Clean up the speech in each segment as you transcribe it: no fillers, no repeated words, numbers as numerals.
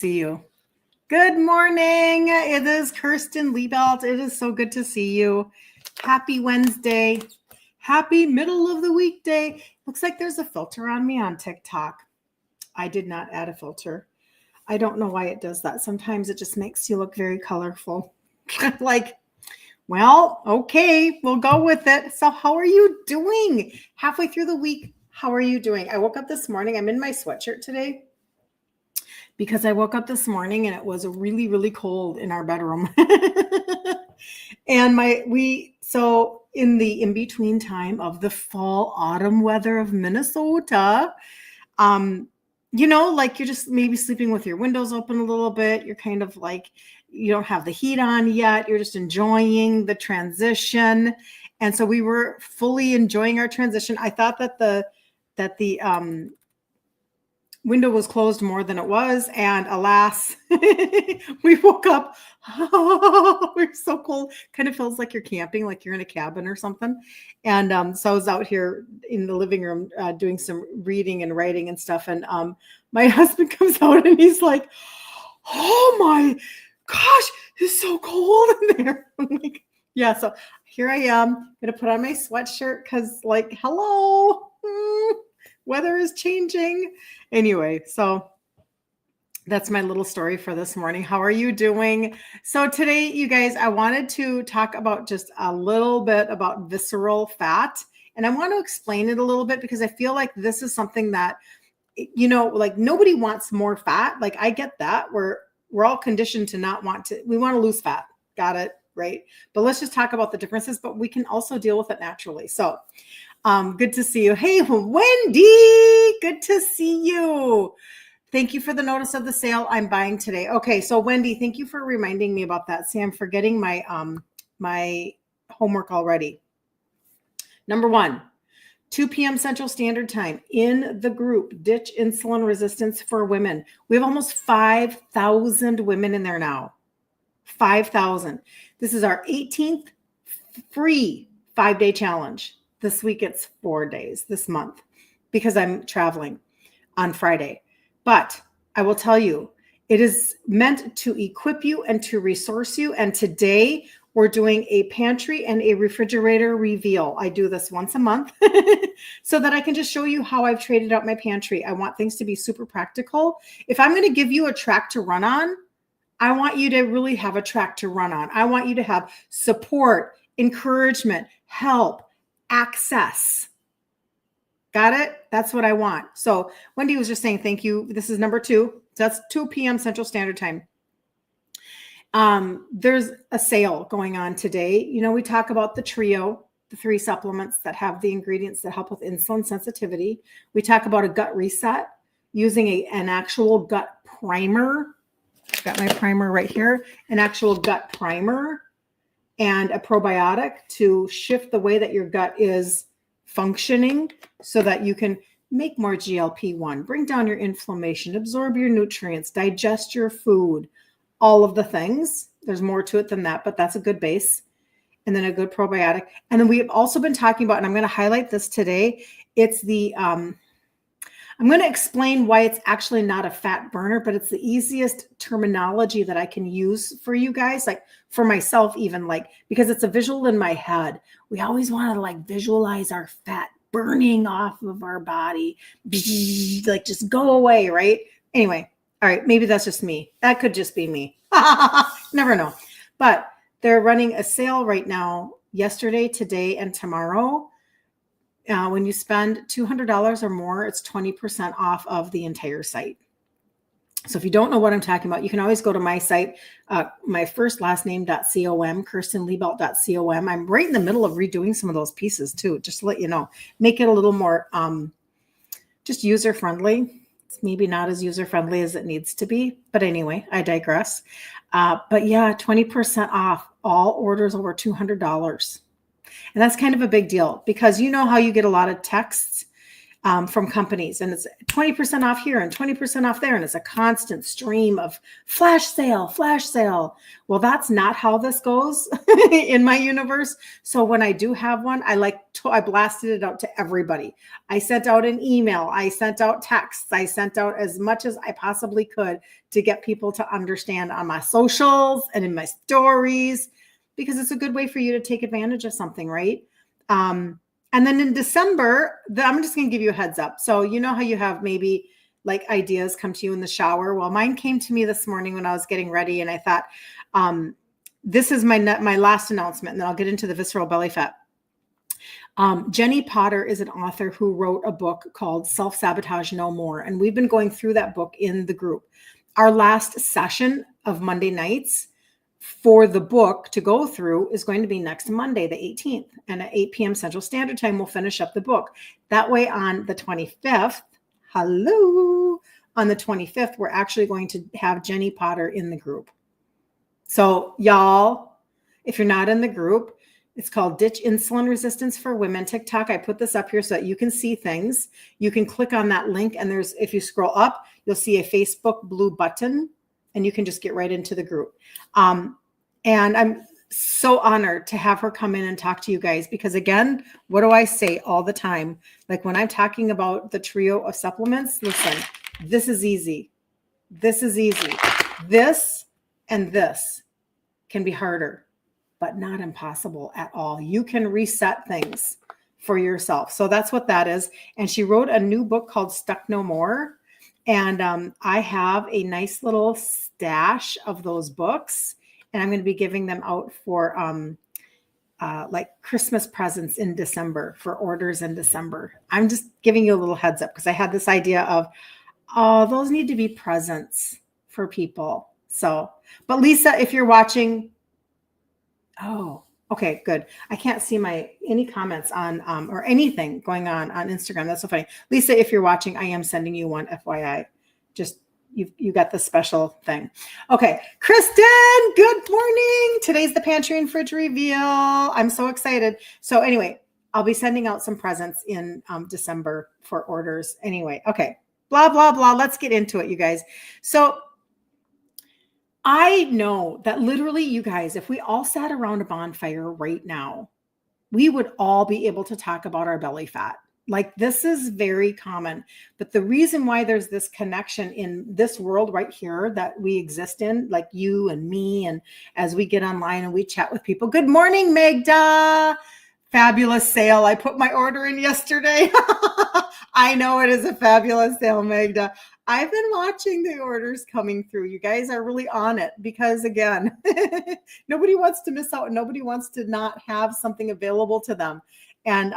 See you. Good morning. It is Kirsten Liebelt. It is so good to see you. Happy Wednesday. Happy middle of the weekday. Looks like there's a filter on me on TikTok. I did not add a filter. I don't know why it does that. Sometimes it just makes you look very colorful. Like, well, okay, we'll go with it. So how are you doing? Halfway through the week, how are you doing? I woke up this morning. I'm in my sweatshirt today because I woke up this morning and it was really, really cold in our bedroom. And so in the in-between time of the fall autumn weather of Minnesota, like you're just maybe sleeping with your windows open a little bit. You're kind of like, you don't have the heat on yet. You're just enjoying the transition. And so we were fully enjoying our transition. I thought that the window was closed more than it was, and alas, we woke up. We're so cold. Kind of feels like you're camping, like you're in a cabin or something. And so I was out here in the living room doing some reading and writing and stuff. And my husband comes out and he's like, "Oh my gosh, it's so cold in there." I'm like, yeah. So here I am, gonna put on my sweatshirt because, like, hello. Weather is changing. Anyway, so that's my little story for this morning. How are you doing? So today, you guys, I wanted to talk about just a little bit about visceral fat. And I want to explain it a little bit because I feel like this is something that, like nobody wants more fat. Like I get that. We're all conditioned to not want to, we want to lose fat. Got it, right? But let's just talk about the differences, but we can also deal with it naturally. So good to see you. Hey, Wendy, good to see you. Thank you for the notice of the sale. I'm buying today. Okay, so Wendy, thank you for reminding me about that. See, I'm forgetting my my homework already. Number 1, 2 p.m. Central Standard Time in the group, Ditch Insulin Resistance for Women. We have almost 5,000 women in there now. 5,000. This is our 18th free 5-day challenge. This week it's 4 days this month because I'm traveling on Friday. But I will tell you, it is meant to equip you and to resource you. And today we're doing a pantry and a refrigerator reveal. I do this once a month so that I can just show you how I've traded out my pantry. I want things to be super practical. If I'm going to give you a track to run on, I want you to really have a track to run on. I want you to have support, encouragement, help, access. Got it? That's what I want. So Wendy was just saying, thank you. This is number 2. That's 2 p.m. Central Standard Time. There's a sale going on today. We talk about the trio, the 3 supplements that have the ingredients that help with insulin sensitivity. We talk about a gut reset using an actual gut primer. I've got my primer right here, an actual gut primer and a probiotic to shift the way that your gut is functioning so that you can make more GLP-1, bring down your inflammation, absorb your nutrients, digest your food, all of the things. There's more to it than that, but that's a good base. And then a good probiotic. And then we have also been talking about, and I'm going to highlight this today, it's the I'm going to explain why it's actually not a fat burner, but it's the easiest terminology that I can use for you guys, like for myself even, like, because it's a visual in my head. We always want to like visualize our fat burning off of our body, like just go away, right? Anyway, all right, maybe that's just me. That could just be me. Never know. But they're running a sale right now, yesterday, today, and tomorrow. When you spend $200 or more, it's 20% off of the entire site. So if you don't know what I'm talking about, you can always go to my site, my first last name.com, kirstenliebelt.com. I'm right in the middle of redoing some of those pieces too, just to let you know, make it a little more just user-friendly. It's maybe not as user-friendly as it needs to be, but anyway, I digress. But yeah, 20% off all orders over $200. And that's kind of a big deal because you know how you get a lot of texts from companies, and it's 20% off here and 20% off there. And it's a constant stream of flash sale, flash sale. Well, that's not how this goes in my universe. So when I do have one, I blasted it out to everybody. I sent out an email. I sent out texts. I sent out as much as I possibly could to get people to understand on my socials and in my stories, because it's a good way for you to take advantage of something, right? And then in December, I'm just going to give you a heads up. So you know how you have maybe like ideas come to you in the shower? Well, mine came to me this morning when I was getting ready, and I thought, this is my last announcement, and then I'll get into the visceral belly fat. Jenny Potter is an author who wrote a book called Self-Sabotage No More. And we've been going through that book in the group. Our last session of Monday nights for the book to go through is going to be next Monday, the 18th. And at 8 p.m. Central Standard Time, we'll finish up the book. That way on the 25th, on the 25th, we're actually going to have Jenny Potter in the group. So y'all, if you're not in the group, it's called Ditch Insulin Resistance for Women TikTok. I put this up here so that you can see things. You can click on that link, and if you scroll up, you'll see a Facebook blue button, and you can just get right into the group. And I'm so honored to have her come in and talk to you guys, because again, what do I say all the time? Like when I'm talking about the trio of supplements, listen, this is easy. This is easy. This and this can be harder, but not impossible at all. You can reset things for yourself. So that's what that is. And she wrote a new book called Stuck No More. And I have a nice little stash of those books, and I'm going to be giving them out for like Christmas presents in December, for orders in December. I'm just giving you a little heads up because I had this idea of, oh, those need to be presents for people. So, but Lisa, if you're watching, oh, okay, good. I can't see any comments on or anything going on Instagram. That's so funny. Lisa, if you're watching, I am sending you one, FYI. Just you got the special thing. Okay, Kristen, good morning. Today's the pantry and fridge reveal. I'm so excited. So anyway, I'll be sending out some presents in December for orders. Anyway, okay, blah, blah, blah. Let's get into it, you guys. So I know that literally, you guys, if we all sat around a bonfire right now, we would all be able to talk about our belly fat. Like, this is very common. But the reason why there's this connection in this world right here that we exist in, like you and me, and as we get online and we chat with people. Good morning, Magda. Fabulous sale. I put my order in yesterday. I know it is a fabulous sale, Magda. I've been watching the orders coming through. You guys are really on it because, again, nobody wants to miss out. Nobody wants to not have something available to them. And,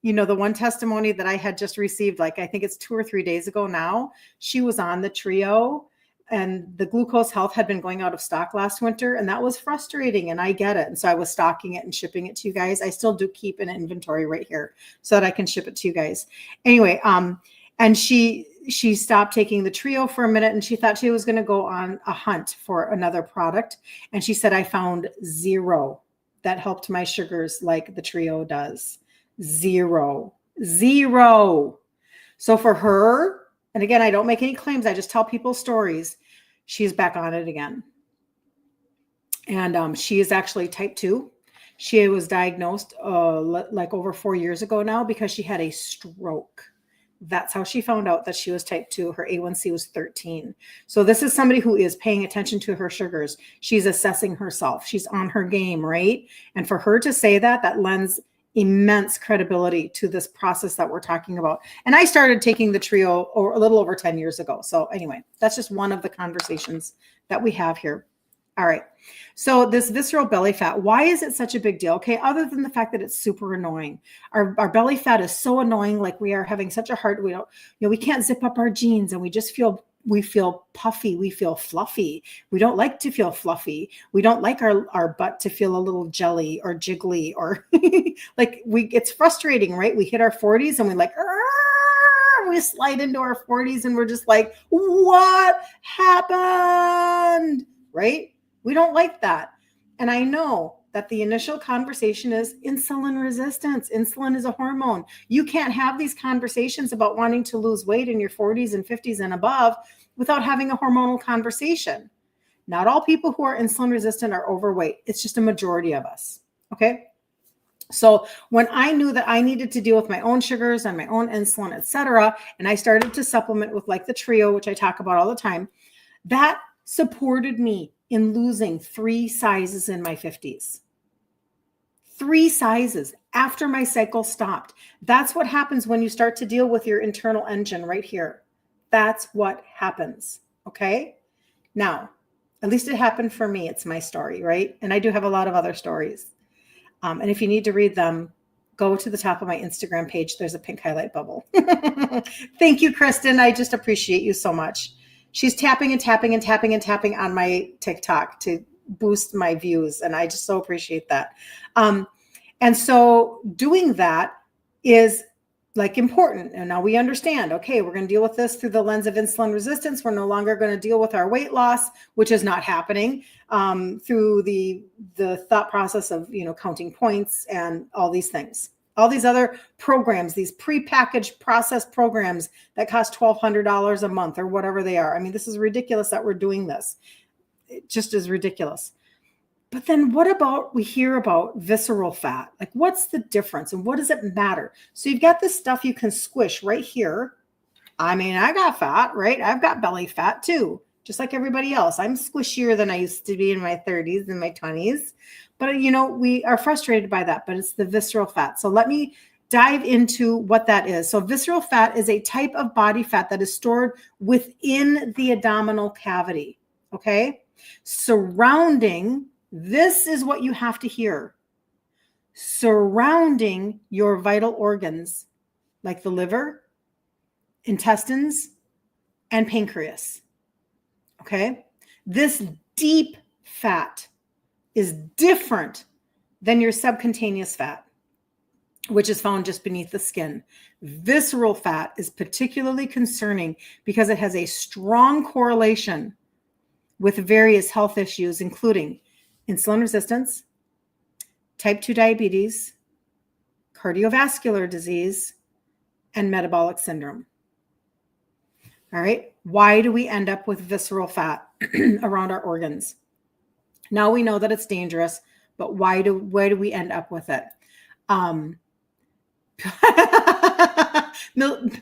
the one testimony that I had just received, like, I think it's 2 or 3 days ago now, she was on the trio, and the Glucose Health had been going out of stock last winter, and that was frustrating, and I get it. And so I was stocking it and shipping it to you guys. I still do keep an inventory right here so that I can ship it to you guys. Anyway, and she stopped taking the trio for a minute, and she thought she was going to go on a hunt for another product. And she said, I found 0 that helped my sugars like the trio does. 0. So for her, and again, I don't make any claims, I just tell people stories, she's back on it again. And she is actually type 2. She was diagnosed like over 4 years ago now because she had a stroke. That's how she found out that she was type 2. Her A1C was 13. So this is somebody who is paying attention to her sugars. She's assessing herself. She's on her game, right? And for her to say that lends immense credibility to this process that we're talking about. And I started taking the trio a little over 10 years ago. So anyway, that's just one of the conversations that we have here. All right. So this visceral belly fat, why is it such a big deal? Okay. Other than the fact that it's super annoying. Our belly fat is so annoying. Like, we are having such a hard, we can't zip up our jeans, and we feel puffy. We feel fluffy. We don't like to feel fluffy. We don't like our butt to feel a little jelly or jiggly or it's frustrating, right? We hit our 40s and we slide into our 40s and we're just like, what happened? Right? We don't like that. And I know that the initial conversation is insulin resistance. Insulin is a hormone. You can't have these conversations about wanting to lose weight in your 40s and 50s and above without having a hormonal conversation. Not all people who are insulin resistant are overweight. It's just a majority of us. Okay. So when I knew that I needed to deal with my own sugars and my own insulin, et cetera, and I started to supplement with like the trio, which I talk about all the time, that supported me in losing 3 sizes in my 50s. 3 sizes after my cycle stopped. That's what happens when you start to deal with your internal engine right here. That's what happens. Okay. Now, at least it happened for me. It's my story, right? And I do have a lot of other stories. And if you need to read them, go to the top of my Instagram page. There's a pink highlight bubble. Thank you, Kristen. I just appreciate you so much. She's tapping and tapping and tapping and tapping on my TikTok to boost my views. And I just so appreciate that. And so doing that is like important. And now we understand, okay, we're going to deal with this through the lens of insulin resistance. We're no longer going to deal with our weight loss, which is not happening through the thought process of, counting points and all these things. All these other programs, these prepackaged processed programs that cost $1,200 a month or whatever they are. I mean, this is ridiculous that we're doing this. It just is ridiculous. But then what about, we hear about visceral fat? Like, what's the difference and what does it matter? So you've got this stuff you can squish right here. I mean, I got fat, right? I've got belly fat too, just like everybody else. I'm squishier than I used to be in my 30s and my 20s. But, we are frustrated by that, but it's the visceral fat. So let me dive into what that is. So visceral fat is a type of body fat that is stored within the abdominal cavity, okay? Surrounding, this is what you have to hear, surrounding your vital organs like the liver, intestines, and pancreas, okay? This deep fat is different than your subcutaneous fat, which is found just beneath the skin. Visceral fat is particularly concerning because it has a strong correlation with various health issues, including insulin resistance, type 2 diabetes, cardiovascular disease, and metabolic syndrome. All right. Why do we end up with visceral fat around our organs? Now we know that it's dangerous, but why do we end up with it?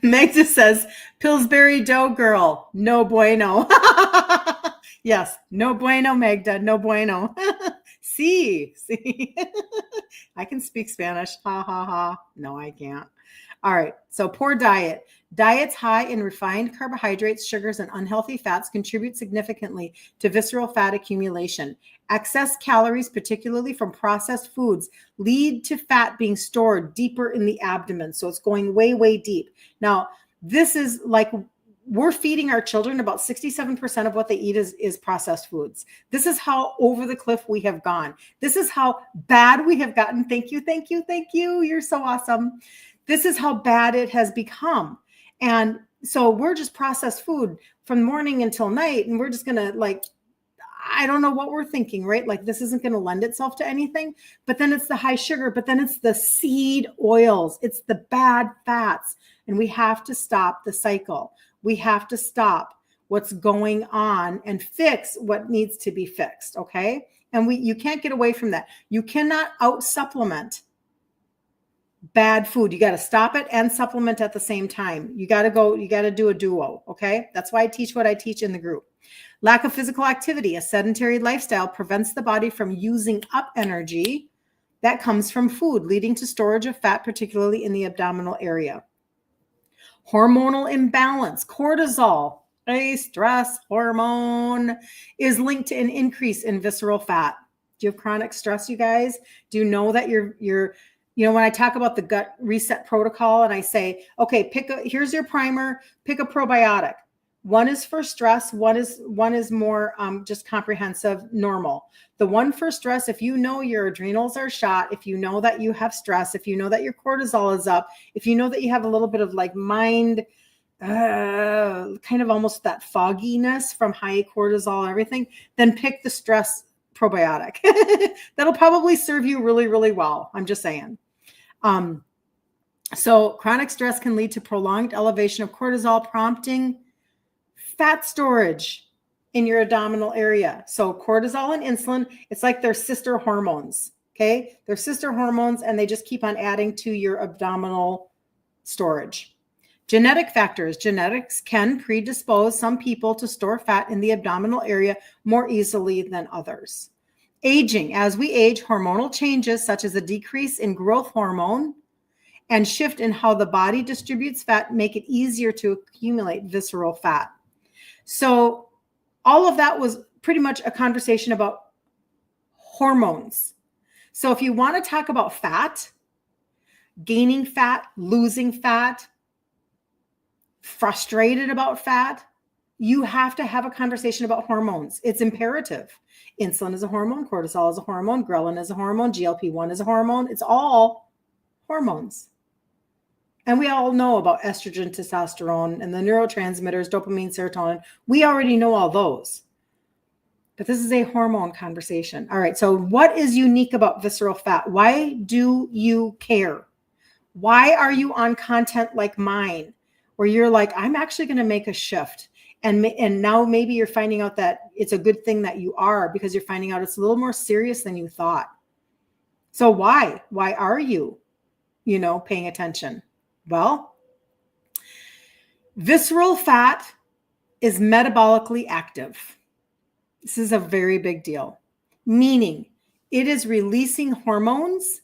Meg just says, Pillsbury dough girl, no bueno. Yes, no bueno, Magda, no bueno. See, I can speak Spanish. Ha, ha, ha. No, I can't. All right, so poor diet. Diets high in refined carbohydrates, sugars, and unhealthy fats contribute significantly to visceral fat accumulation. Excess calories, particularly from processed foods, lead to fat being stored deeper in the abdomen. So it's going way, way deep. Now, this is like, we're feeding our children about 67% of what they eat is processed foods. This is how over the cliff we have gone. This is how bad we have gotten. Thank you, thank you, thank you. You're so awesome. This is how bad it has become. And so we're just processed food from morning until night. And we're just going to I don't know what we're thinking, right? Like this isn't going to lend itself to anything, but then it's the high sugar, but then it's the seed oils. It's the bad fats. And we have to stop the cycle. We have to stop what's going on and fix what needs to be fixed. Okay. And you can't get away from that. You cannot out supplement bad food. You got to stop it and supplement at the same time. You got to do a duo. Okay. That's why I teach what I teach in the group. Lack of physical activity, a sedentary lifestyle prevents the body from using up energy that comes from food, leading to storage of fat, particularly in the abdominal area. Hormonal imbalance, cortisol, a stress hormone, is linked to an increase in visceral fat. Do you have chronic stress, you guys? Do you know that you're when I talk about the gut reset protocol and I say, okay, here's your primer, pick a probiotic. One is for stress. One is more just comprehensive, normal. The one for stress, if you know your adrenals are shot, if you know that you have stress, if you know that your cortisol is up, if you know that you have a little bit of like mind, kind of almost that fogginess from high cortisol and everything, then pick the stress probiotic. That'll probably serve you really, really well. I'm just saying. So chronic stress can lead to prolonged elevation of cortisol, prompting fat storage in your abdominal area. So cortisol and insulin, it's like they're sister hormones. Okay. They're sister hormones and they just keep on adding to your abdominal storage. Genetic factors. Genetics can predispose some people to store fat in the abdominal area more easily than others. Aging. As we age, hormonal changes such as a decrease in growth hormone and shift in how the body distributes fat make it easier to accumulate visceral fat. So all of that was pretty much a conversation about hormones. So if you want to talk about fat, gaining fat, losing fat, frustrated about fat, you have to have a conversation about hormones. It's imperative. Insulin is a hormone, cortisol is a hormone, ghrelin is a hormone, GLP-1 is a hormone. It's all hormones. And we all know about estrogen, testosterone, and the neurotransmitters, dopamine, serotonin. We already know all those. But this is a hormone conversation. All right, so what is unique about visceral fat? Why do you care? Why are you on content like mine, where you're like, I'm actually going to make a shift? And now maybe you're finding out that it's a good thing that you are, because you're finding out it's a little more serious than you thought. So why? Why are you, paying attention? Well, visceral fat is metabolically active. This is a very big deal, meaning it is releasing hormones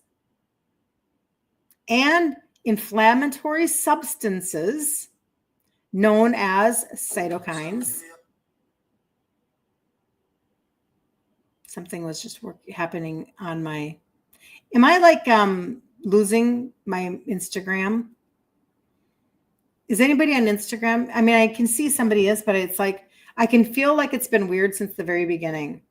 and inflammatory substances known as cytokines. Something was just happening on my, am I like losing my Instagram? Is anybody on Instagram? I mean, I can see somebody is, but it's like, I can feel like it's been weird since the very beginning.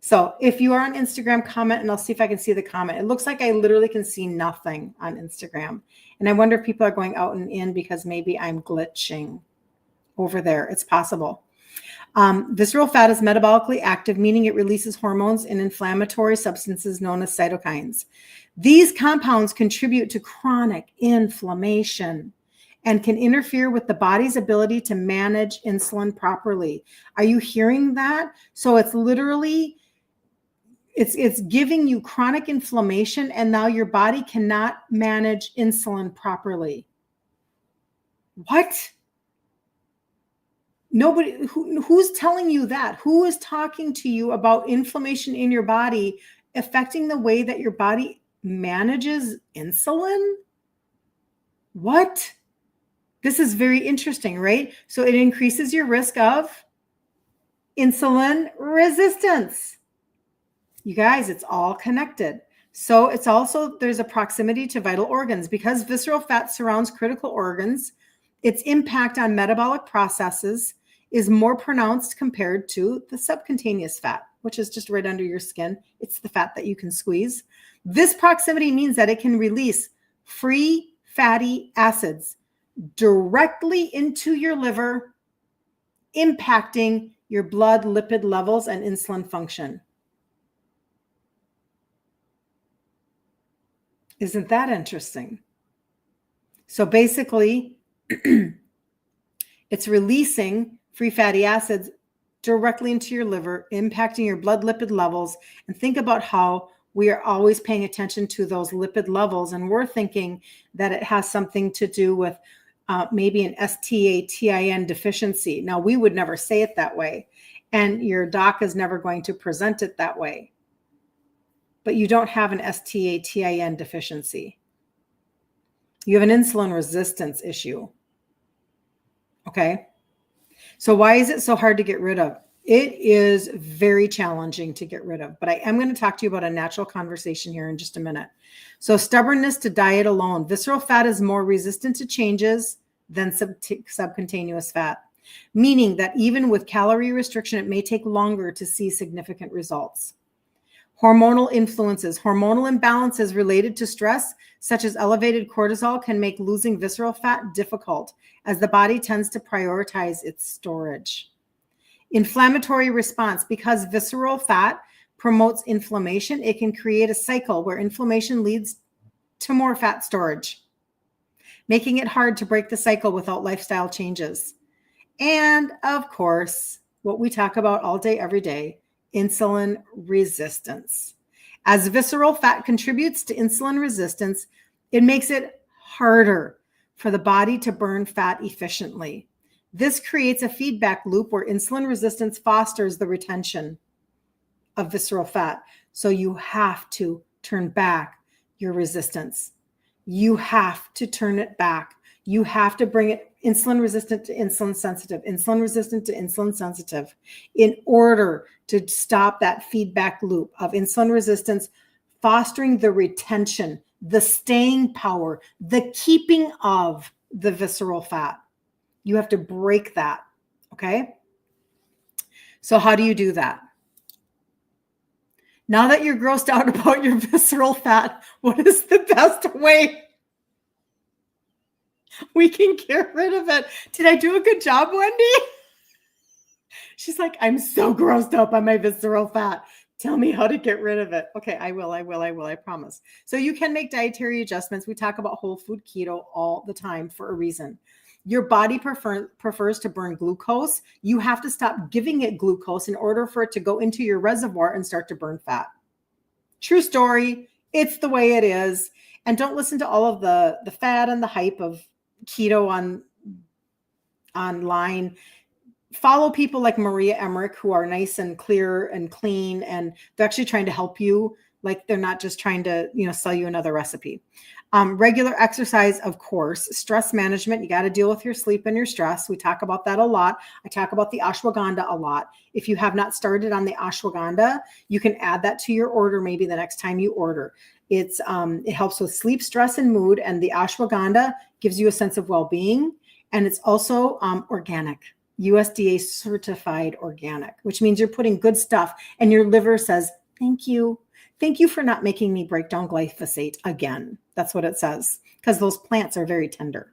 So if you are on Instagram, comment, and I'll see if I can see the comment. It looks like I literally can see nothing on Instagram. And I wonder if people are going out and in because maybe I'm glitching over there. It's possible. Visceral fat is metabolically active, meaning it releases hormones and inflammatory substances known as cytokines. These compounds contribute to chronic inflammation and can interfere with the body's ability to manage insulin properly. Are you hearing that? So it's literally, it's giving you chronic inflammation, and now your body cannot manage insulin properly. What? Nobody, who's telling you that? Who is talking to you about inflammation in your body affecting the way that your body manages insulin? What? This is very interesting, right? So it increases your risk of insulin resistance. You guys, it's all connected. So it's also, there's a proximity to vital organs. Because visceral fat surrounds critical organs, its impact on metabolic processes is more pronounced compared to the subcutaneous fat, which is just right under your skin. It's the fat that you can squeeze. This proximity means that it can release free fatty acids directly into your liver, impacting your blood lipid levels and insulin function. Isn't that interesting? So basically, it's releasing free fatty acids directly into your liver, impacting your blood lipid levels. And think about how we are always paying attention to those lipid levels, and we're thinking that it has something to do with maybe an STATIN deficiency. Now, we would never say it that way, and your doc is never going to present it that way. But you don't have an STATIN deficiency. You have an insulin resistance issue. Okay? So why is it so hard to get rid of? It is very challenging to get rid of, but I am going to talk to you about a natural conversation here in just a minute. So stubbornness to diet alone. Visceral fat is more resistant to changes than subcutaneous fat, meaning that even with calorie restriction, it may take longer to see significant results. Hormonal influences. Hormonal imbalances related to stress, such as elevated cortisol, can make losing visceral fat difficult, as the body tends to prioritize its storage. Inflammatory response. Because visceral fat promotes inflammation. It can create a cycle where inflammation leads to more fat storage, making it hard to break the cycle without lifestyle changes. And of course, what we talk about all day, every day, insulin resistance. As visceral fat contributes to insulin resistance, it makes it harder for the body to burn fat efficiently. This creates a feedback loop where insulin resistance fosters the retention of visceral fat. So you have to turn back your resistance. You have to turn it back. You have to bring it insulin resistant to insulin sensitive, insulin resistant to insulin sensitive, in order to stop that feedback loop of insulin resistance, fostering the retention, the staying power, the keeping of the visceral fat. You have to break that. Okay. So how do you do that? Now that you're grossed out about your visceral fat, what is the best way we can get rid of it? Did I do a good job, Wendy? She's like, I'm so grossed up on my visceral fat. Tell me how to get rid of it. Okay, I will, I promise. So you can make dietary adjustments. We talk about whole food keto all the time for a reason. Your body prefers to burn glucose. You have to stop giving it glucose in order for it to go into your reservoir and start to burn fat. True story. It's the way it is. And don't listen to all of the fad and the hype of keto online. Follow people like Maria Emmerich, who are nice and clear and clean, and they're actually trying to help you. Like, they're not just trying to, sell you another recipe. Regular exercise, of course. Stress management. You got to deal with your sleep and your stress. We talk about that a lot. I talk about the ashwagandha a lot. If you have not started on the ashwagandha, you can add that to your order maybe the next time you order. It helps with sleep, stress, and mood. And the ashwagandha gives you a sense of well-being. And it's also organic. USDA certified organic, which means you're putting good stuff, and your liver says, thank you. Thank you for not making me break down glyphosate again. That's what it says, because those plants are very tender.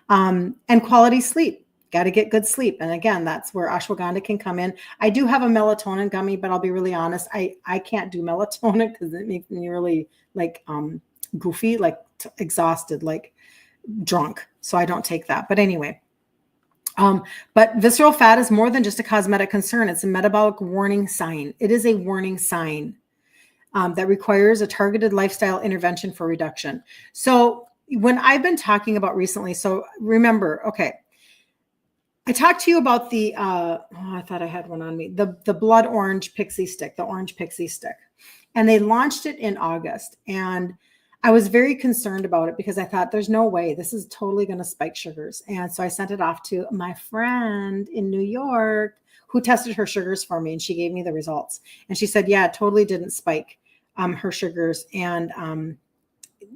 And quality sleep. Got to get good sleep. And again, that's where ashwagandha can come in. I do have a melatonin gummy, but I'll be really honest. I can't do melatonin because it makes me really goofy, exhausted, like drunk. So I don't take that. But anyway. But visceral fat is more than just a cosmetic concern. It's a metabolic warning sign. It is a warning sign that requires a targeted lifestyle intervention for reduction. So when I've been talking about recently, so remember, okay, I talked to you about the, I thought I had one on me, the blood orange pixie stick, the orange pixie stick. And they launched it in August. And I was very concerned about it because I thought there's no way this is totally going to spike sugars. And so I sent it off to my friend in New York who tested her sugars for me, and she gave me the results. And she said, yeah, it totally didn't spike her sugars, and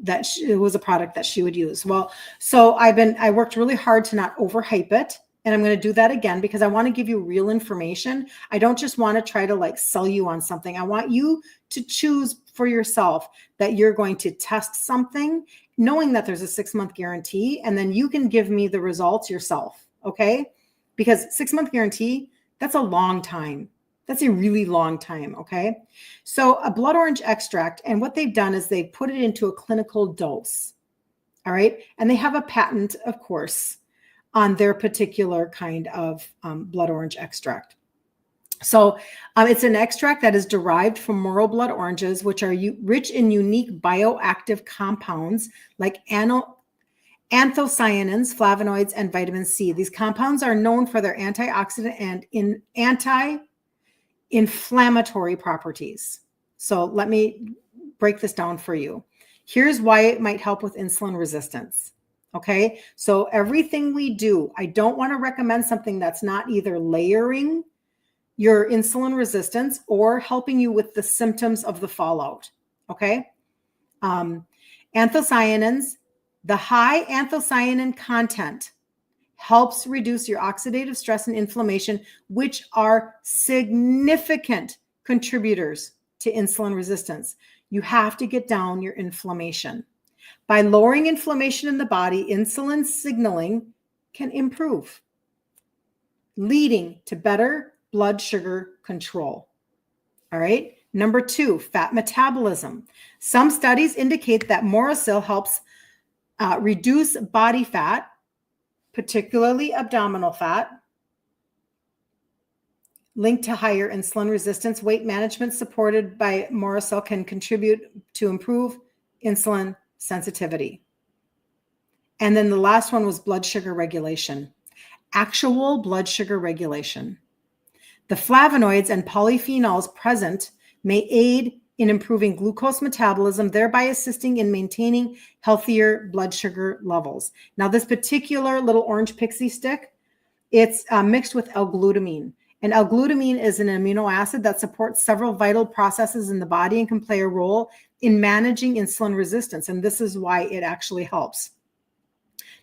that it was a product that she would use. Well, so I worked really hard to not overhype it. And I'm going to do that again because I want to give you real information. I don't just want to try to sell you on something. I want you to choose for yourself that you're going to test something, knowing that there's a 6-month guarantee, and then you can give me the results yourself. Okay. Because 6-month guarantee, that's a long time. That's a really long time. Okay. So a blood orange extract, and what they've done is they've put it into a clinical dose. All right. And they have a patent, of course, on their particular kind of blood orange extract. So it's an extract that is derived from moral blood oranges, which are rich in unique bioactive compounds like anthocyanins, flavonoids, and vitamin C. These compounds are known for their antioxidant and anti-inflammatory properties. So let me break this down for you. Here's why it might help with insulin resistance. Okay, so everything we do, I don't want to recommend something that's not either layering your insulin resistance or helping you with the symptoms of the fallout. Okay, anthocyanins, the high anthocyanin content helps reduce your oxidative stress and inflammation, which are significant contributors to insulin resistance. You have to get down your inflammation. By lowering inflammation in the body, insulin signaling can improve, leading to better blood sugar control. All right. Number 2, fat metabolism. Some studies indicate that Morocil helps reduce body fat, particularly abdominal fat, linked to higher insulin resistance. Weight management supported by Morocil can contribute to improve insulin sensitivity. And then the last one was blood sugar regulation, actual blood sugar regulation. The flavonoids and polyphenols present may aid in improving glucose metabolism, thereby assisting in maintaining healthier blood sugar levels. Now, this particular little orange pixie stick, it's mixed with L-glutamine. And L-glutamine is an amino acid that supports several vital processes in the body and can play a role in managing insulin resistance. And this is why it actually helps.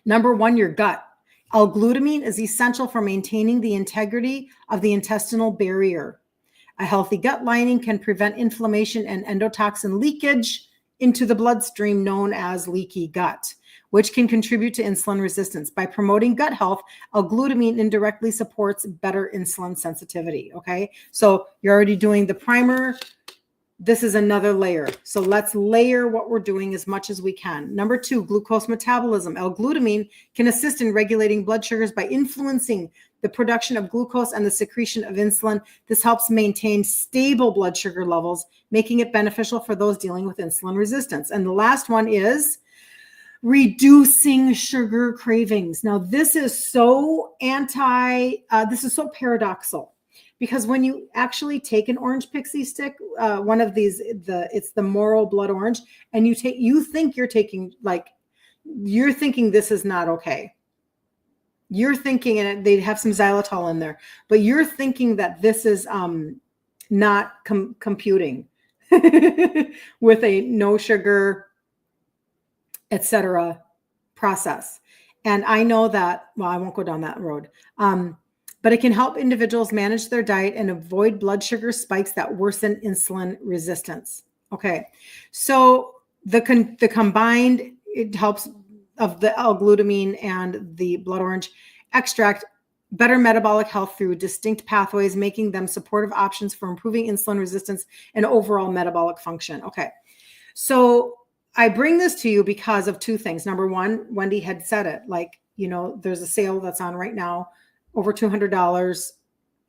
Number 1, your gut. L-glutamine is essential for maintaining the integrity of the intestinal barrier. A healthy gut lining can prevent inflammation and endotoxin leakage into the bloodstream, known as leaky gut, which can contribute to insulin resistance. By promoting gut health, L-glutamine indirectly supports better insulin sensitivity, okay? So you're already doing the primer. This is another layer. So let's layer what we're doing as much as we can. Number 2, glucose metabolism. L-glutamine can assist in regulating blood sugars by influencing the production of glucose and the secretion of insulin. This helps maintain stable blood sugar levels, making it beneficial for those dealing with insulin resistance. And the last one is reducing sugar cravings. Now, this is so this is so paradoxical. Because when you actually take an orange pixie stick, one of these, it's the Moro blood orange, and you think you're thinking this is not okay. You're thinking, and they have some xylitol in there, but you're thinking that this is not computing with a no sugar, etc. process. And I know that, well, I won't go down that road. But it can help individuals manage their diet and avoid blood sugar spikes that worsen insulin resistance. Okay, so the combined, it helps of the L-glutamine and the blood orange extract better metabolic health through distinct pathways, making them supportive options for improving insulin resistance and overall metabolic function. Okay, so I bring this to you because of 2 things. Number 1, Wendy had said it, there's a sale that's on right now, over $200,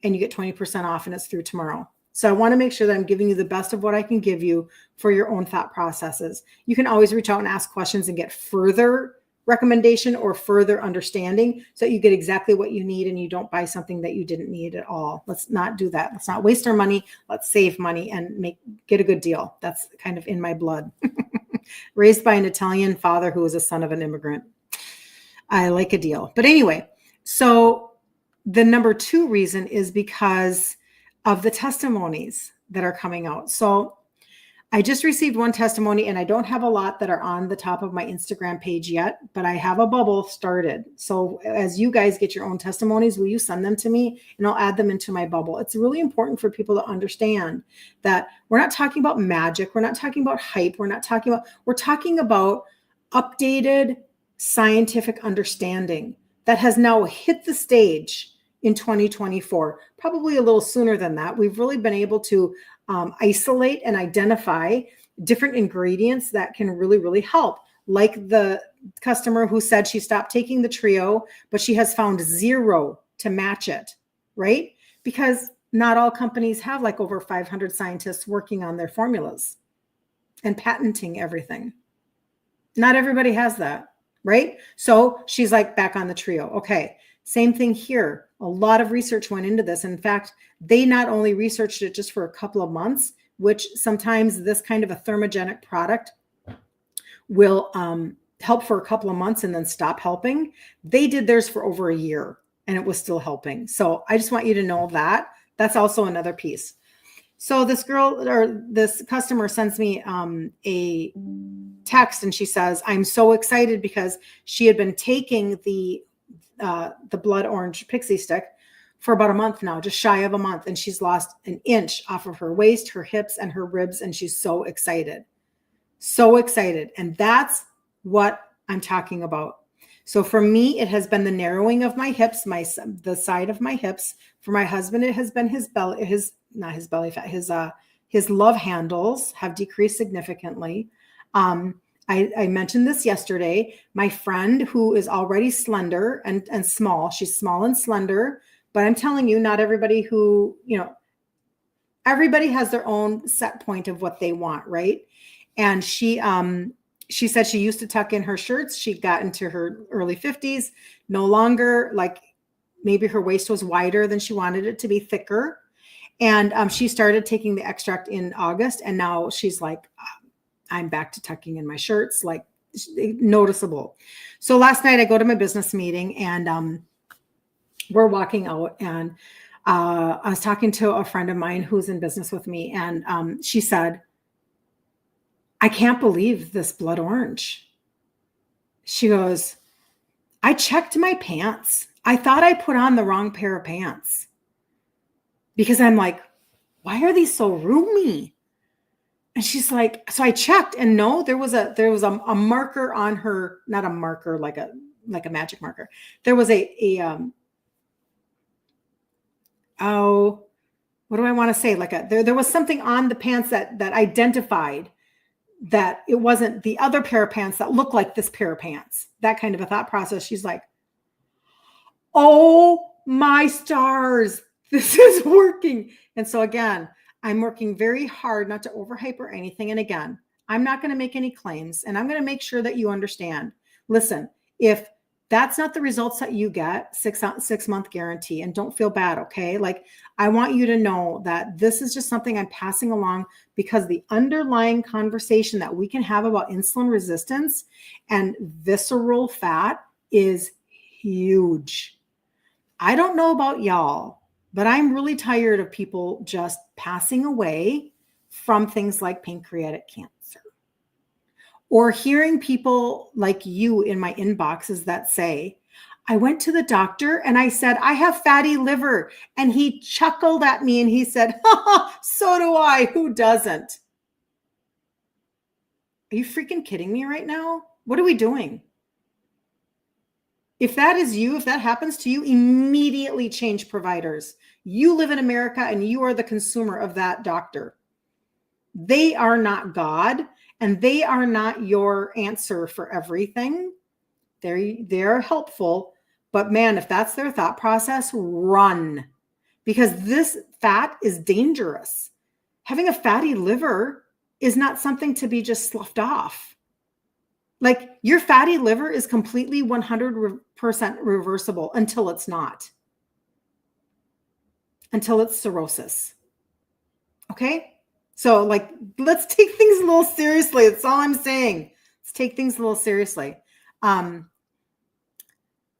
and you get 20% off, and it's through tomorrow. So I want to make sure that I'm giving you the best of what I can give you for your own thought processes. You can always reach out and ask questions and get further recommendation or further understanding so that you get exactly what you need and you don't buy something that you didn't need at all. Let's not do that. Let's not waste our money. Let's save money and get a good deal. That's kind of in my blood. Raised by an Italian father who was a son of an immigrant. I like a deal. But anyway, so the number 2 reason is because of the testimonies that are coming out. So I just received one testimony, and I don't have a lot that are on the top of my Instagram page yet, but I have a bubble started. So as you guys get your own testimonies, will you send them to me and I'll add them into my bubble? It's really important for people to understand that we're not talking about magic. We're not talking about hype. We're talking about updated scientific understanding that has now hit the stage in 2024, probably a little sooner than that. We've really been able to isolate and identify different ingredients that can really, really help. Like the customer who said she stopped taking the trio, but she has found 0 to match it, right? Because not all companies have over 500 scientists working on their formulas and patenting everything. Not everybody has that, right? So she's back on the trio. Okay. Same thing here. A lot of research went into this. In fact, they not only researched it just for a couple of months, which sometimes this kind of a thermogenic product will help for a couple of months and then stop helping. They did theirs for over a year and it was still helping. So I just want you to know that. That's also another piece. So this girl or this customer sends me a text and she says, I'm so excited because she had been taking the blood orange pixie stick for about a month now, just shy of a month. And she's lost an inch off of her waist, her hips, and her ribs. And she's so excited. So excited. And that's what I'm talking about. So for me, it has been the narrowing of my hips, the side of my hips. For my husband, it has been his belly, not his belly fat, His love handles have decreased significantly. I mentioned this yesterday. My friend who is already slender and small, she's small and slender, but I'm telling you, not everybody who, everybody has their own set point of what they want, right? And she said she used to tuck in her shirts. She got into her early 50s, no longer, like maybe her waist was wider than she wanted it to be, thicker. And she started taking the extract in August. And now she's like, I'm back to tucking in my shirts, like noticeable. So last night I go to my business meeting and we're walking out, and I was talking to a friend of mine who's in business with me. And she said, I can't believe this blood orange. She goes, I checked my pants. I thought I put on the wrong pair of pants, because I'm like, why are these so roomy? And she's like, so I checked, and no, there was a marker on her, not a marker like a magic marker. There was what do I want to say? There was something on the pants that identified that it wasn't the other pair of pants that looked like this pair of pants. That kind of a thought process. She's like, oh my stars, this is working. And so again, I'm working very hard not to overhype or anything. And again, I'm not going to make any claims, and I'm going to make sure that you understand. Listen, if that's not the results that you get, 6-month guarantee, and don't feel bad. Okay. Like, I want you to know that this is just something I'm passing along, because the underlying conversation that we can have about insulin resistance and visceral fat is huge. I don't know about y'all, but I'm really tired of people just passing away from things like pancreatic cancer, or hearing people like you in my inboxes that say, I went to the doctor and I said, I have fatty liver. And he chuckled at me and he said, so do I. Who doesn't? Are you freaking kidding me right now? What are we doing? If that is you, if that happens to you, immediately change providers. You live in America and you are the consumer of that doctor. They are not God, and they are not your answer for everything. They're helpful, but man, if that's their thought process, run, because this fat is dangerous. Having a fatty liver is not something to be just sloughed off. Like, your fatty liver is completely 100% reversible until it's not. Until it's cirrhosis. Okay? So, like, let's take things a little seriously. That's all I'm saying. Let's take things a little seriously.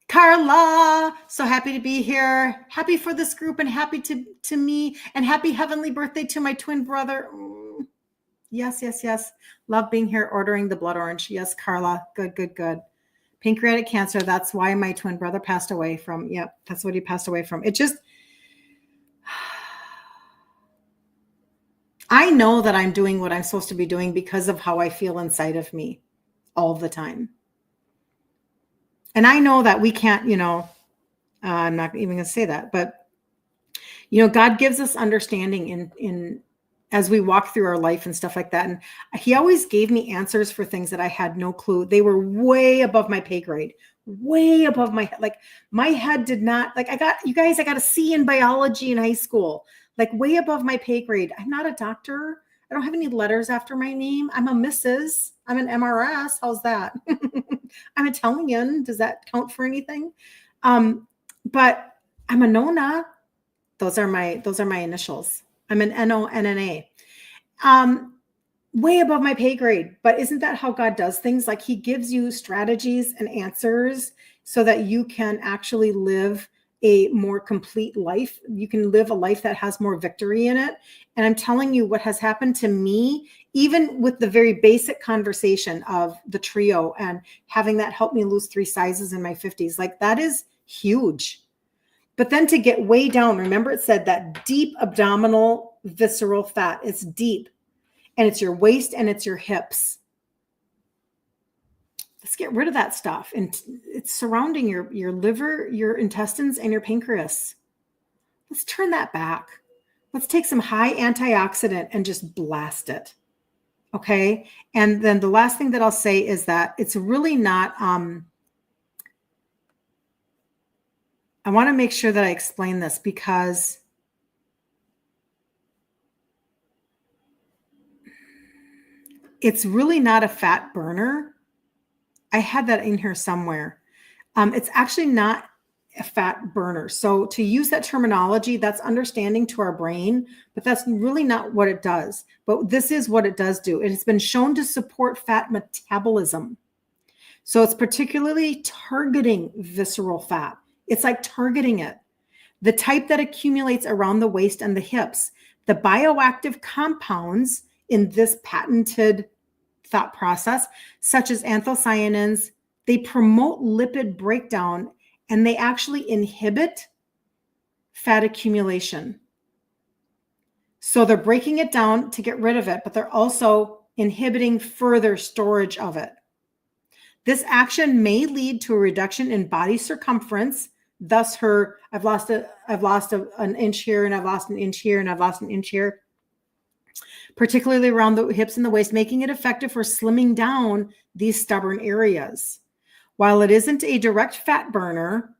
Carla, so happy to be here. Happy for this group, and happy to me, and happy heavenly birthday to my twin brother. Yes. Love being here, ordering the blood orange. Yes, Carla. Good. Pancreatic cancer. That's why my twin brother passed away from. Yep, that's what he passed away from. It just, I know that I'm doing what I'm supposed to be doing because of how I feel inside of me all the time. And I know that we can't, I'm not even going to say that, but, God gives us understanding in as we walk through our life and stuff like that. And he always gave me answers for things that I had no clue. They were way above my pay grade, way above my head. Like, my head did not, like, I got a C in biology in high school, like way above my pay grade. I'm not a doctor. I don't have any letters after my name. I'm a Mrs. I'm an MRS. How's that? I'm Italian. Does that count for anything? But I'm a Nona. Those are my initials. I'm an NONNA. Way above my pay grade. But isn't that how God does things? Like, he gives you strategies and answers so that you can actually live a more complete life. You can live a life that has more victory in it. And I'm telling you what has happened to me, even with the very basic conversation of the trio and having that help me lose 3 sizes in my 50s. Like, that is huge. But then to get way down, remember it said that deep abdominal visceral fat. It's deep, and it's your waist and it's your hips. Let's get rid of that stuff. And it's surrounding your liver, your intestines, and your pancreas. Let's turn that back. Let's take some high antioxidant and just blast it. Okay. And then the last thing that I'll say is that it's really not, I want to make sure that I explain this because it's really not a fat burner. I had that in here somewhere. It's actually not a fat burner. So to use that terminology, that's understanding to our brain, but that's really not what it does. But this is what it does do. It has been shown to support fat metabolism. So it's particularly targeting visceral fat. It's like targeting it. The type that accumulates around the waist and the hips. The bioactive compounds in this patented thought process, such as anthocyanins, they promote lipid breakdown and they actually inhibit fat accumulation. So they're breaking it down to get rid of it, but they're also inhibiting further storage of it. This action may lead to a reduction in body circumference. Thus, I've lost an inch here, and I've lost an inch here, and I've lost an inch here, particularly around the hips and the waist, making it effective for slimming down these stubborn areas. While it isn't a direct fat burner,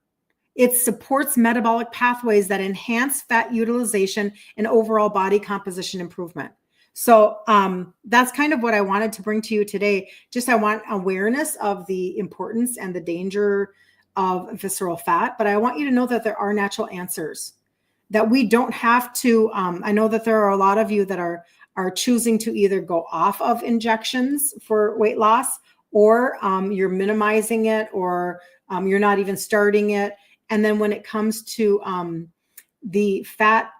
it supports metabolic pathways that enhance fat utilization and overall body composition improvement. So that's kind of what I wanted to bring to you today. Just I want awareness of the importance and the danger of visceral fat, but I want you to know that there are natural answers, that we don't have to. I know that there are a lot of you that are choosing to either go off of injections for weight loss, or you're minimizing it, or you're not even starting it. And then when it comes to the fat,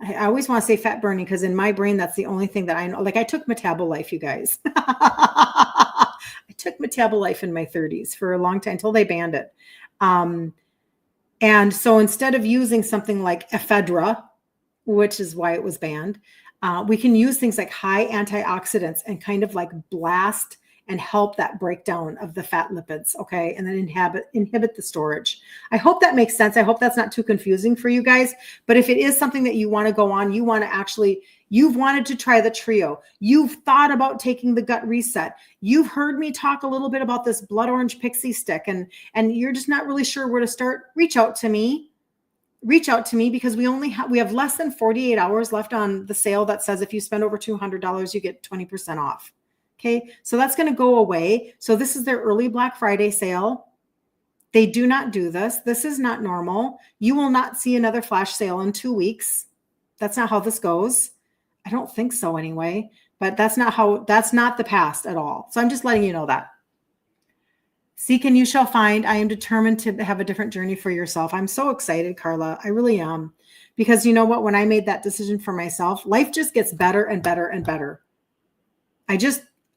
I always want to say fat burning because in my brain, that's the only thing that I know. Like I took Metabolife, you guys. I took Metabolife in my 30s for a long time until they banned it. And so instead of using something like ephedra, which is why it was banned, we can use things like high antioxidants and kind of like blast and help that breakdown of the fat lipids, okay? And then inhibit the storage. I hope that makes sense. I hope that's not too confusing for you guys. But if it is something that you want to go on, you want to actually, you've wanted to try the trio, you've thought about taking the gut reset, you've heard me talk a little bit about this blood orange pixie stick, and you're just not really sure where to start, reach out to me. Reach out to me because we have less than 48 hours left on the sale that says if you spend over $200, you get 20% off. Okay, so that's going to go away. So this is their early Black Friday sale. They do not do this. This is not normal. You will not see another flash sale in 2 weeks. That's not how this goes. I don't think so anyway, but that's not the past at all. So I'm just letting you know that. Seek and you shall find. I am determined to have a different journey for yourself. I'm so excited, Carla. I really am. Because you know what? When I made that decision for myself, life just gets better and better and better.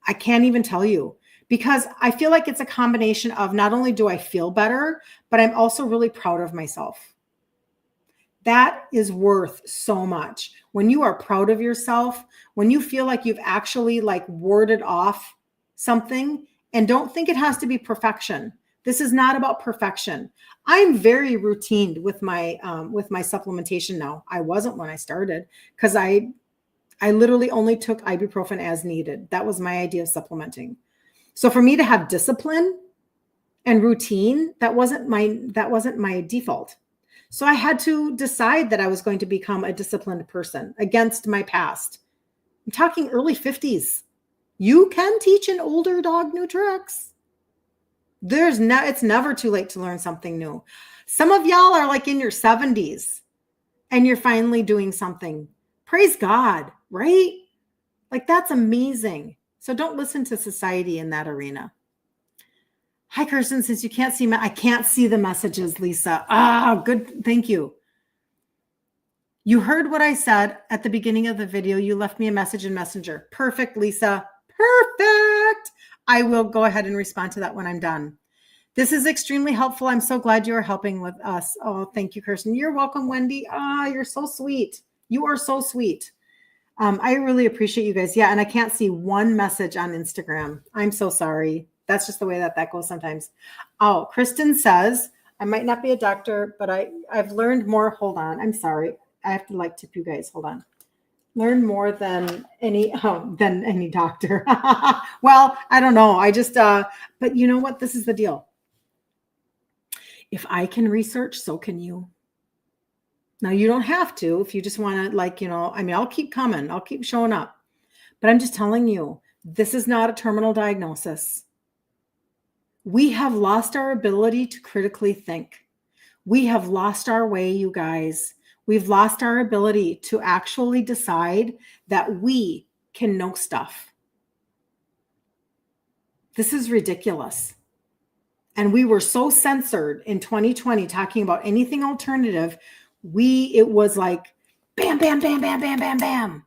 I can't even tell you, because I feel like it's a combination of not only do I feel better, but I'm also really proud of myself. That is worth so much. When you are proud of yourself, when you feel like you've actually like warded off something, and don't think it has to be perfection. This is not about perfection. I'm very routined with my supplementation now. I wasn't when I started because I literally only took ibuprofen as needed. That was my idea of supplementing. So for me to have discipline and routine, that wasn't my default. So I had to decide that I was going to become a disciplined person against my past. I'm talking early 50s. You can teach an older dog new tricks. It's never too late to learn something new. Some of y'all are like in your 70s and you're finally doing something. Praise God, right? Like that's amazing. So don't listen to society in that arena. Hi, Kirsten. Since you can't see I can't see the messages, Lisa. Good. Thank you. You heard what I said at the beginning of the video. You left me a message in Messenger. Perfect, Lisa. Perfect. I will go ahead and respond to that when I'm done. This is extremely helpful. I'm so glad you are helping with us. Oh, thank you, Kirsten. You're welcome, Wendy. You're so sweet. You are so sweet. I really appreciate you guys. Yeah, and I can't see one message on Instagram. I'm so sorry. That's just the way that goes sometimes. Oh, Kristen says, I might not be a doctor, but I've learned more. Hold on. I'm sorry. have to like tip you guys. Hold on. Learn more than any doctor. Well, I don't know. I just, but you know what? This is the deal. If I can research, so can you. Now you don't have to, if you just want to, like, I'll keep coming. I'll keep showing up, but I'm just telling you, this is not a terminal diagnosis. We have lost our ability to critically think. We have lost our way, you guys. We've lost our ability to actually decide that we can know stuff. This is ridiculous. And we were so censored in 2020 talking about anything alternative. It was like, bam, bam, bam, bam, bam, bam, bam.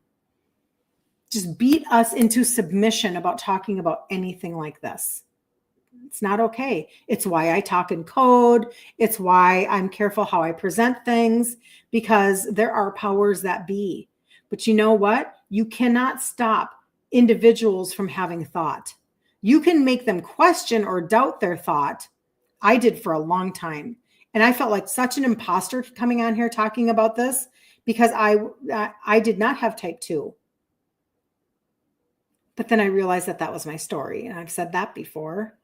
Just beat us into submission about talking about anything like this. It's not okay. It's why I talk in code. It's why I'm careful how I present things, because there are powers that be. But you know what? You cannot stop individuals from having thought. You can make them question or doubt their thought. I did for a long time. And I felt like such an imposter coming on here talking about this, because I did not have type 2. But then I realized that was my story. And I've said that before.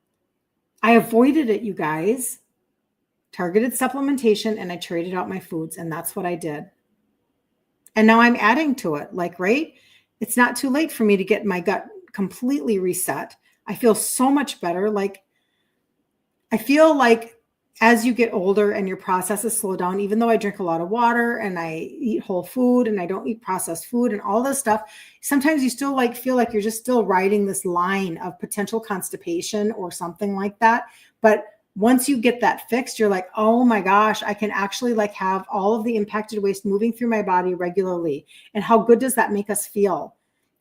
I avoided it, you guys. Targeted supplementation, and I traded out my foods, and that's what I did. And now I'm adding to it. Like, right? It's not too late for me to get my gut completely reset. I feel so much better. Like, I feel like as you get older and your processes slow down, even though I drink a lot of water and I eat whole food and I don't eat processed food and all this stuff, sometimes you still feel like you're just still riding this line of potential constipation or something like that. But once you get that fixed, you're like, oh my gosh, I can actually have all of the impacted waste moving through my body regularly. And how good does that make us feel?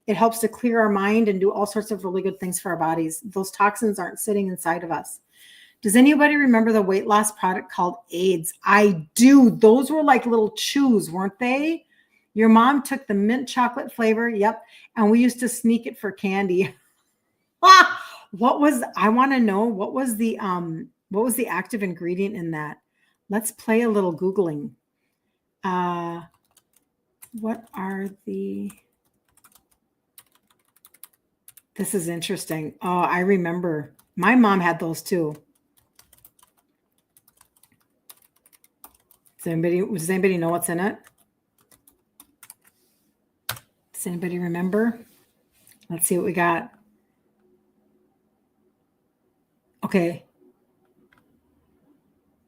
It helps to clear our mind and do all sorts of really good things for our bodies. Those toxins aren't sitting inside of us. Does anybody remember the weight loss product called AIDS? I do. Those were like little chews, weren't they? Your mom took the mint chocolate flavor. Yep. And we used to sneak it for candy. I want to know, what was the active ingredient in that? Let's play a little Googling. This is interesting. Oh, I remember. My mom had those too. Does anybody know what's in it? Does anybody remember? Let's see what we got. Okay.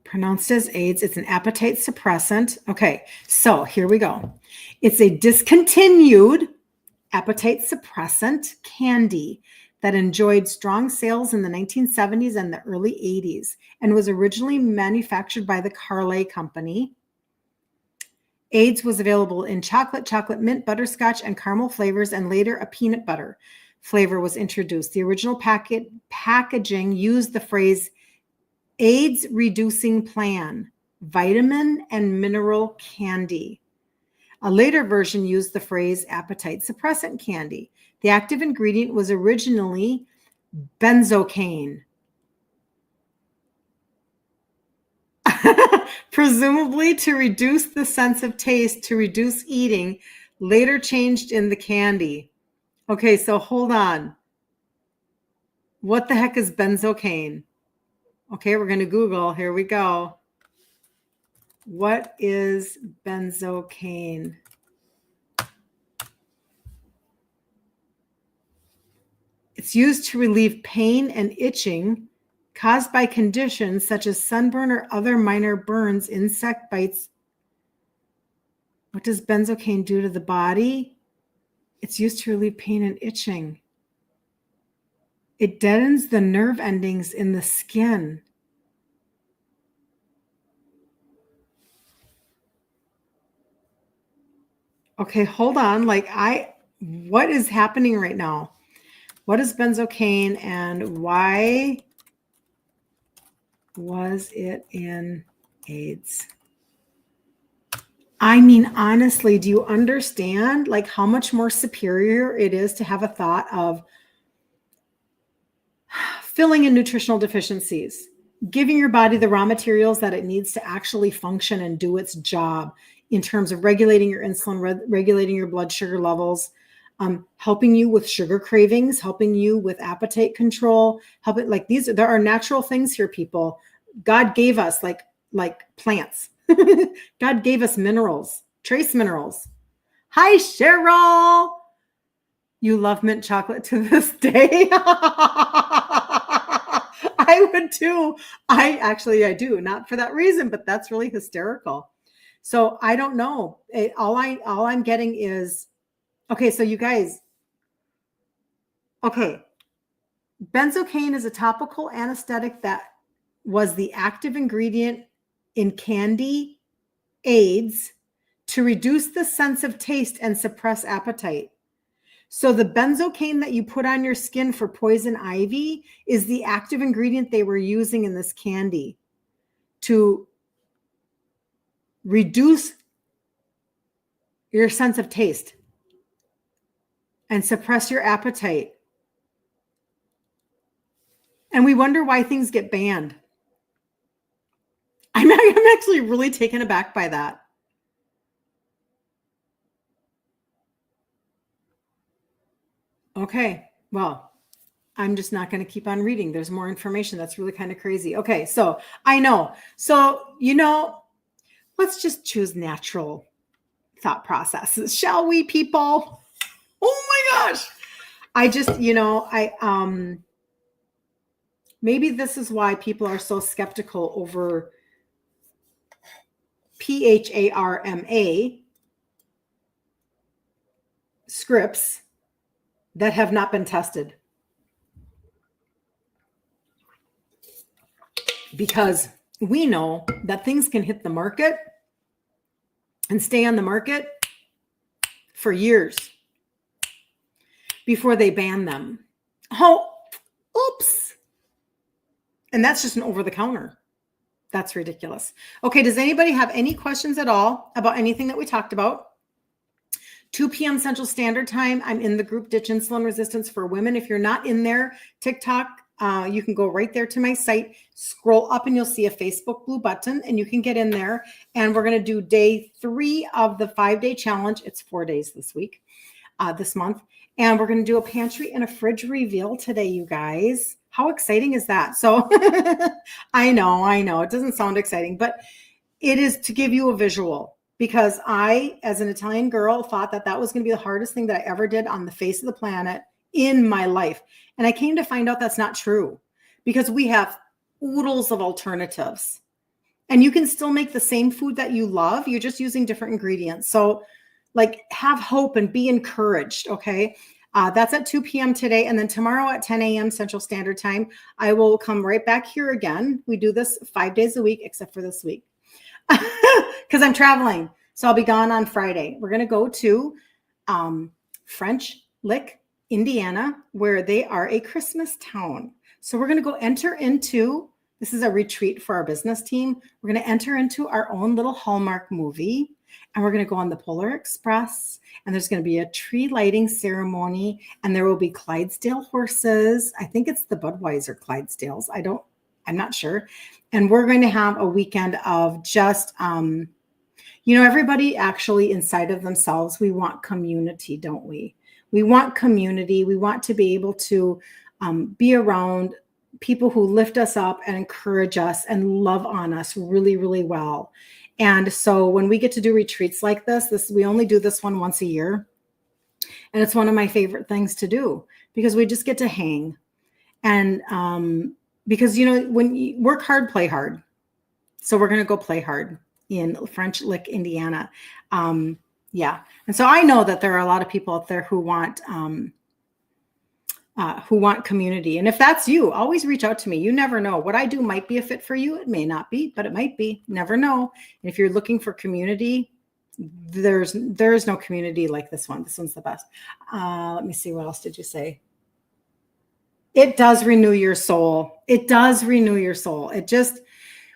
Pronounced as AIDS. It's an appetite suppressant. Okay, so here we go. It's a discontinued appetite suppressant candy that enjoyed strong sales in the 1970s and the early 80s and was originally manufactured by the Carlay Company. AIDS was available in chocolate, mint, butterscotch, and caramel flavors, and later a peanut butter flavor was introduced. The original packaging used the phrase AIDS reducing plan, vitamin and mineral candy. A later version used the phrase appetite suppressant candy. The active ingredient was originally benzocaine, presumably to reduce the sense of taste, to reduce eating, later changed in the candy. Okay, so hold on. What the heck is benzocaine? Okay, we're going to Google. Here we go. What is benzocaine? It's used to relieve pain and itching caused by conditions such as sunburn or other minor burns, insect bites. What does benzocaine do to the body? It's used to relieve pain and itching. It deadens the nerve endings in the skin. Okay, hold on. What is happening right now? What is benzocaine and why was it in AIDS? I mean, honestly, do you understand how much more superior it is to have a thought of filling in nutritional deficiencies, giving your body the raw materials that it needs to actually function and do its job, in terms of regulating your insulin, regulating your blood sugar levels, helping you with sugar cravings, helping you with appetite control, helping like there are natural things here, people. God gave us like plants. God gave us minerals, trace minerals. Hi, Cheryl. You love mint chocolate to this day. I would too. I do, not for that reason, but that's really hysterical. So I don't know. All I'm getting is, okay, so you guys, okay. Benzocaine is a topical anesthetic that was the active ingredient in candy aids to reduce the sense of taste and suppress appetite. So the benzocaine that you put on your skin for poison ivy is the active ingredient they were using in this candy to reduce your sense of taste and suppress your appetite. And we wonder why things get banned. I'm actually really taken aback by that. Okay, well, I'm just not going to keep on reading. There's more information. That's really kind of crazy. Okay, so I know. So, let's just choose natural thought processes, shall we, people? Oh my gosh. I just, maybe this is why people are so skeptical over PHARMA scripts that have not been tested. Because we know that things can hit the market and stay on the market for years before they ban them. Oh, oops. And that's just an over-the-counter. That's ridiculous. Okay, does anybody have any questions at all about anything that we talked about? 2 p.m. Central Standard Time. I'm in the group Ditch Insulin Resistance for Women. If you're not in there, TikTok, you can go right there to my site, scroll up and you'll see a Facebook blue button and you can get in there. And we're going to do day 3 of the 5-day challenge. It's 4 days this week, this month. And we're going to do a pantry and a fridge reveal today, you guys. How exciting is that? So I know it doesn't sound exciting, but it is to give you a visual, because I, as an Italian girl, thought that was going to be the hardest thing that I ever did on the face of the planet in my life. And I came to find out that's not true, because we have oodles of alternatives and you can still make the same food that you love. You're just using different ingredients. So have hope and be encouraged. Okay. That's at 2 p.m. today. And then tomorrow at 10 a.m. Central Standard Time, I will come right back here again. We do this 5 days a week, except for this week, because I'm traveling. So I'll be gone on Friday. We're going to go to French Lick, Indiana, where they are a Christmas town. So we're going to go enter into, this is a retreat for our business team. We're going to enter into our own little Hallmark movie, and we're going to go on the Polar Express, and there's going to be a tree lighting ceremony, and there will be Clydesdale horses. I think it's the Budweiser Clydesdales. I'm not sure. And we're going to have a weekend of just, everybody actually inside of themselves, we want community, don't we? We want community. We want to be able to be around people who lift us up and encourage us and love on us really, really well. And so when we get to do retreats like this, we only do this one once a year. And it's one of my favorite things to do, because we just get to hang. And because, when you work hard, play hard. So we're going to go play hard in French Lick, Indiana. Yeah. And so I know that there are a lot of people out there who want community. And if that's you, always reach out to me. You never know. What I do might be a fit for you. It may not be, but it might be. Never know. And if you're looking for community, there's no community like this one. This one's the best. Let me see. What else did you say? It does renew your soul. It does renew your soul.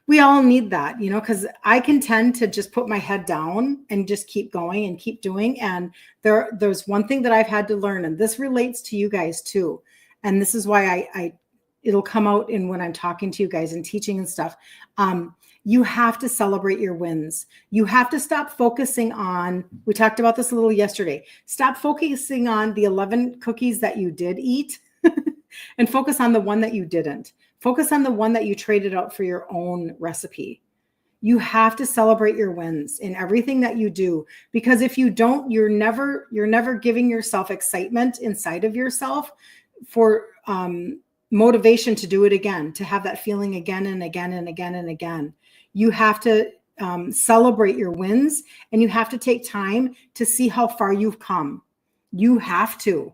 We all need that, because I can tend to just put my head down and just keep going and keep doing. And there's one thing that I've had to learn, and this relates to you guys too. And this is why it'll come out in when I'm talking to you guys and teaching and stuff. You have to celebrate your wins. You have to stop focusing on, we talked about this a little yesterday, stop focusing on the 11 cookies that you did eat and focus on the one that you didn't. Focus on the one that you traded out for your own recipe. You have to celebrate your wins in everything that you do, because if you don't, you're never giving yourself excitement inside of yourself for motivation to do it again, to have that feeling again and again and again and again. You have to celebrate your wins, and you have to take time to see how far you've come. You have to.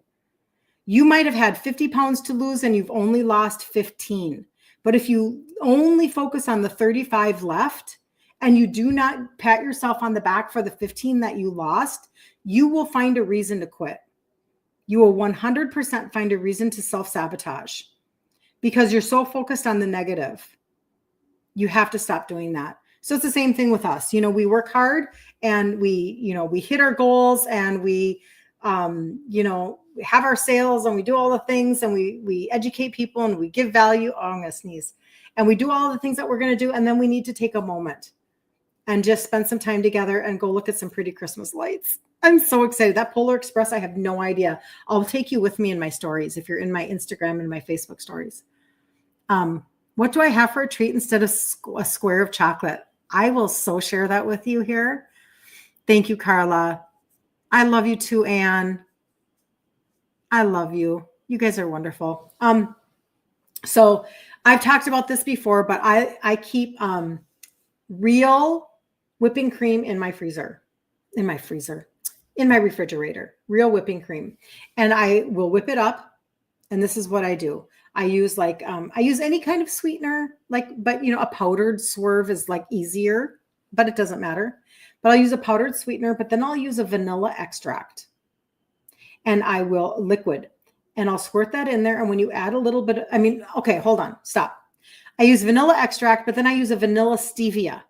You might have had 50 pounds to lose and you've only lost 15. But if you only focus on the 35 left and you do not pat yourself on the back for the 15 that you lost, you will find a reason to quit. You will 100% find a reason to self-sabotage because you're so focused on the negative. You have to stop doing that. So it's the same thing with us. We work hard and we hit our goals, and we have our sales, and we do all the things, and we educate people, and we give value. Oh, I'm going to sneeze. And we do all the things that we're going to do. And then we need to take a moment and just spend some time together and go look at some pretty Christmas lights. I'm so excited. That Polar Express, I have no idea. I'll take you with me in my stories if you're in my Instagram and my Facebook stories. What do I have for a treat instead of a square of chocolate? I will so share that with you here. Thank you, Carla. I love you too, Anne. I love you. You guys are wonderful. So I've talked about this before, but I keep real whipping cream in my refrigerator, real whipping cream. And I will whip it up. And this is what I do. I use any kind of sweetener, but a powdered Swerve is easier, but it doesn't matter. But I'll use a powdered sweetener, but then I'll use a vanilla extract. And I will liquid, and I'll squirt that in there. And when you add a little bit, okay, hold on, stop. I use vanilla extract, but then I use a vanilla stevia.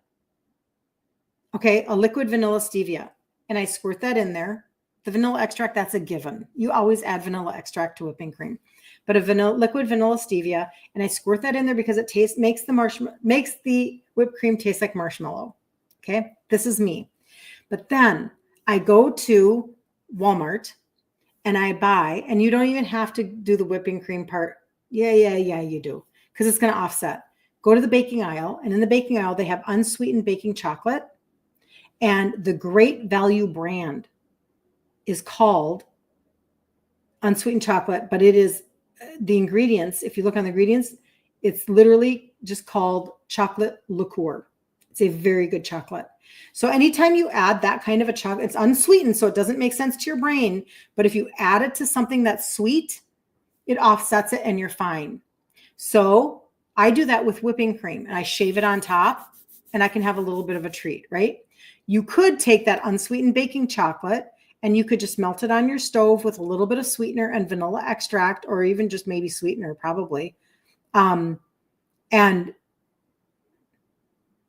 Okay, a liquid vanilla stevia. And I squirt that in there. The vanilla extract, that's a given. You always add vanilla extract to whipping cream. But liquid vanilla stevia, and I squirt that in there because it makes the whipped cream taste like marshmallow. Okay, this is me. But then I go to Walmart and I buy, and you don't even have to do the whipping cream part. Yeah, you do, because it's going to offset. Go to the baking aisle, and in the baking aisle, they have unsweetened baking chocolate. And the Great Value brand is called unsweetened chocolate, but it is the ingredients. If you look on the ingredients, it's literally just called chocolate liqueur. It's a very good chocolate. So anytime you add that kind of a chocolate, it's unsweetened, so it doesn't make sense to your brain. But if you add it to something that's sweet, it offsets it and you're fine. So I do that with whipping cream, and I shave it on top, and I can have a little bit of a treat, right? You could take that unsweetened baking chocolate and you could just melt it on your stove with a little bit of sweetener and vanilla extract, or even just maybe sweetener, probably. And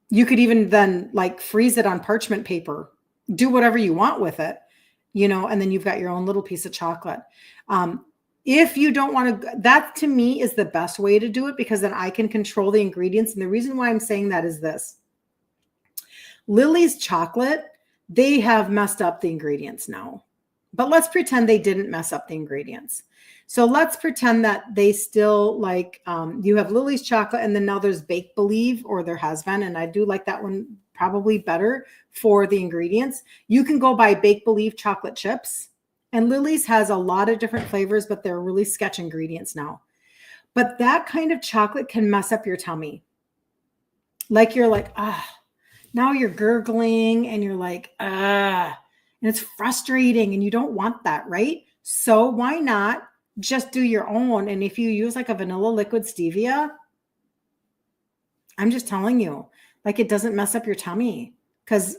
you could even then freeze it on parchment paper, do whatever you want with it, and then you've got your own little piece of chocolate. If you don't want to, that to me is the best way to do it, because then I can control the ingredients. And the reason why I'm saying that is this. Lily's chocolate, they have messed up the ingredients now, but let's pretend they didn't mess up the ingredients. So let's pretend that they still you have Lily's chocolate, and then now there's Bake Believe, or there has been, and I do like that one probably better for the ingredients. You can go buy Bake Believe chocolate chips, and Lily's has a lot of different flavors, but they're really sketch ingredients now. But that kind of chocolate can mess up your tummy. Now you're gurgling and you're and it's frustrating, and you don't want that, right? So why not just do your own? And if you use a vanilla liquid stevia, I'm just telling you, it doesn't mess up your tummy, because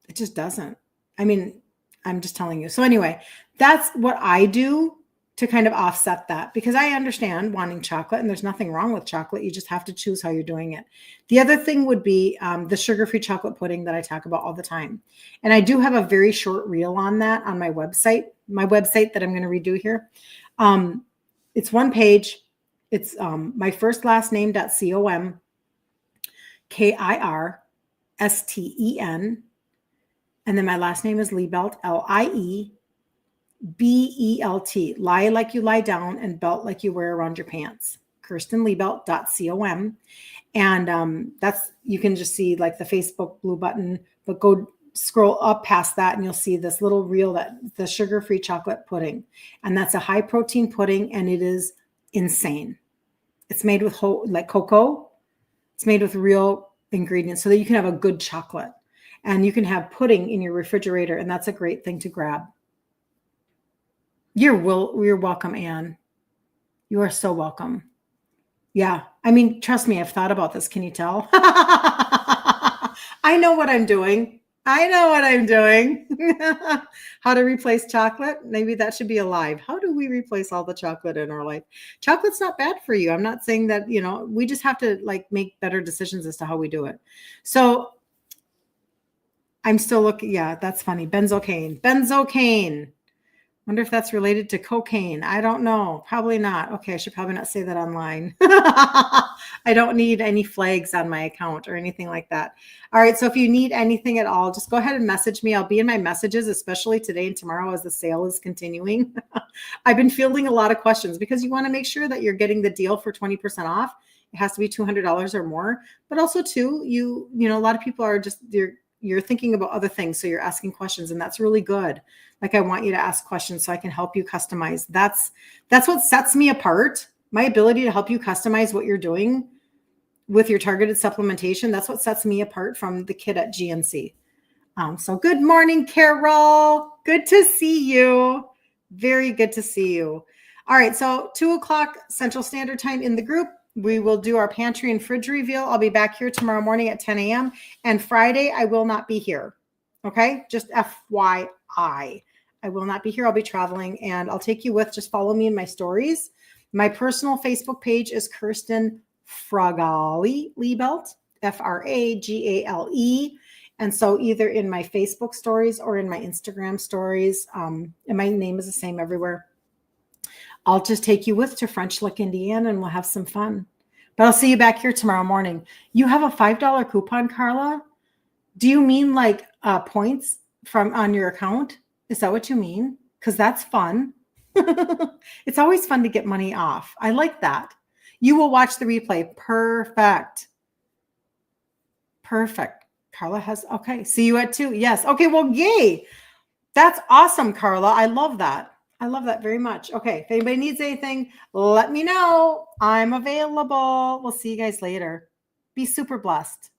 it just doesn't. I'm just telling you. So anyway, that's what I do to kind of offset that, because I understand wanting chocolate, and there's nothing wrong with chocolate. You just have to choose how you're doing it. The other thing would be the sugar-free chocolate pudding that I talk about all the time. And I do have a very short reel on that on my website that I'm going to redo here. It's one page. It's my first last name.com. Kirsten. And then my last name is Liebelt, Liebelt. Lie like you lie down and belt like you wear around your pants. KirstenLiebelt.com. And that's, you can just see like the Facebook blue button, but go scroll up past that and you'll see this little reel, that the sugar-free chocolate pudding. And that's a high protein pudding, and it is insane. It's made with whole, like cocoa. It's made with real ingredients so that you can have a good chocolate, and you can have pudding in your refrigerator. And that's a great thing to grab. You're welcome, Anne. You are so welcome. Yeah. I mean, trust me, I've thought about this. Can you tell? I know what I'm doing. How to replace chocolate. Maybe that should be a live. How do we replace all the chocolate in our life? Chocolate's not bad for you. I'm not saying that, we just have to like make better decisions as to how we do it. So I'm still looking. Yeah, that's funny. Benzocaine. Wonder if that's related to cocaine. I don't know. Probably not. Okay, I should probably not say that online. I don't need any flags on my account or anything like that. All right, so if you need anything at all, just go ahead and message me. I'll be in my messages, especially today and tomorrow as the sale is continuing. I've been fielding a lot of questions because you want to make sure that you're getting the deal for 20% off. It has to be $200 or more. But also, too, a lot of people are just, you're thinking about other things. So you're asking questions, and that's really good. Like, I want you to ask questions so I can help you customize. That's what sets me apart. My ability to help you customize what you're doing with your targeted supplementation. That's what sets me apart from the kid at GNC. So good morning, Carol. Good to see you. Very good to see you. All right. So 2:00 Central Standard Time in the group. We will do our pantry and fridge reveal. I'll be back here tomorrow morning at 10 a.m. And Friday, I will not be here. Okay? Just FYI. I will not be here. I'll be traveling, and I'll take you with. Just follow me in my stories. My personal Facebook page is Kirsten Liebelt, Fragale. And so either in my Facebook stories or in my Instagram stories, and my name is the same everywhere, I'll just take you with to French Lick, Indiana, and we'll have some fun. But I'll see you back here tomorrow morning. You have a $5 coupon, Carla? Do you mean like points from on your account? Is that what you mean? Because that's fun. It's always fun to get money off. I like that. You will watch the replay. Perfect. Carla has, okay. See you at 2. Yes. Okay. Well, yay. That's awesome, Carla. I love that. I love that very much. Okay. If anybody needs anything, let me know. I'm available. We'll see you guys later. Be super blessed.